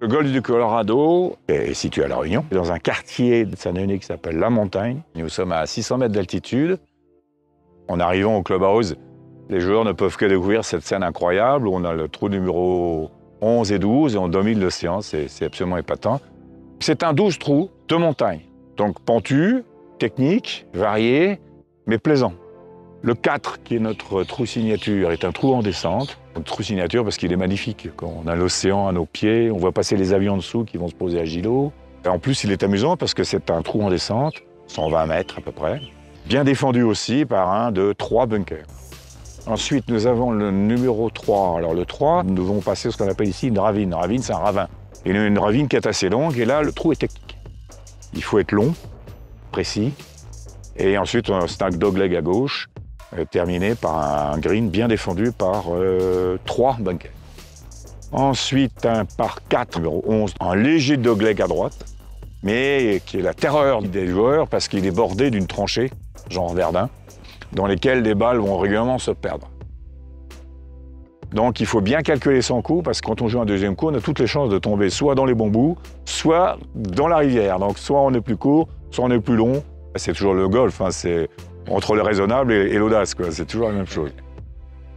Le golfe du Colorado est situé à La Réunion, dans un quartier de Saint-Denis qui s'appelle La Montagne. Nous sommes à 600 mètres d'altitude. En arrivant au clubhouse, les joueurs ne peuvent que découvrir cette scène incroyable où on a le trou numéro 11 et 12 et on domine l'océan, c'est absolument épatant. C'est un 12 trous de montagne, donc pentu, technique, varié, mais plaisant. Le 4, qui est notre trou signature, est un trou en descente. Un trou signature parce qu'il est magnifique. Quand on a l'océan à nos pieds, on voit passer les avions en dessous qui vont se poser à Gilo. Et en plus, il est amusant parce que c'est un trou en descente, 120 mètres à peu près, bien défendu aussi par un de 3 bunkers. Ensuite, nous avons le numéro 3. Alors le 3, nous devons passer ce qu'on appelle ici une ravine. Une ravine, c'est un ravin. Et une ravine qui est assez longue, et là, le trou est technique. Il faut être long, précis, et ensuite, c'est un dogleg à gauche, terminé par un green bien défendu par 3 bunkers. Ensuite, un par 4, numéro 11, un léger dogleg à droite, mais qui est la terreur des joueurs parce qu'il est bordé d'une tranchée, genre Verdun, dans lesquelles les balles vont régulièrement se perdre. Donc il faut bien calculer son coup, parce que quand on joue un deuxième coup, on a toutes les chances de tomber soit dans les bambous, soit dans la rivière. Donc soit on est plus court, soit on est plus long. C'est toujours le golf, hein, c'est entre le raisonnable et l'audace, c'est toujours la même chose.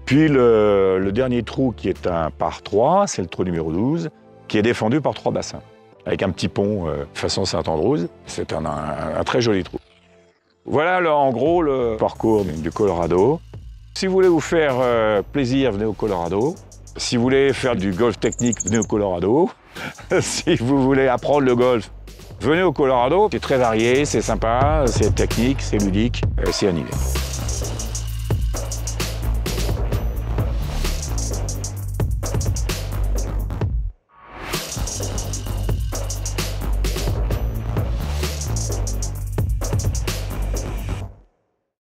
Puis le dernier trou qui est un par 3, c'est le trou numéro 12, qui est défendu par 3 bassins, avec un petit pont façon Saint-Andrews. C'est un très joli trou. Voilà en gros le parcours du Colorado. Si vous voulez vous faire plaisir, venez au Colorado. Si vous voulez faire du golf technique, venez au Colorado. Si vous voulez apprendre le golf, venez au Colorado. C'est très varié, c'est sympa, c'est technique, c'est ludique, c'est animé.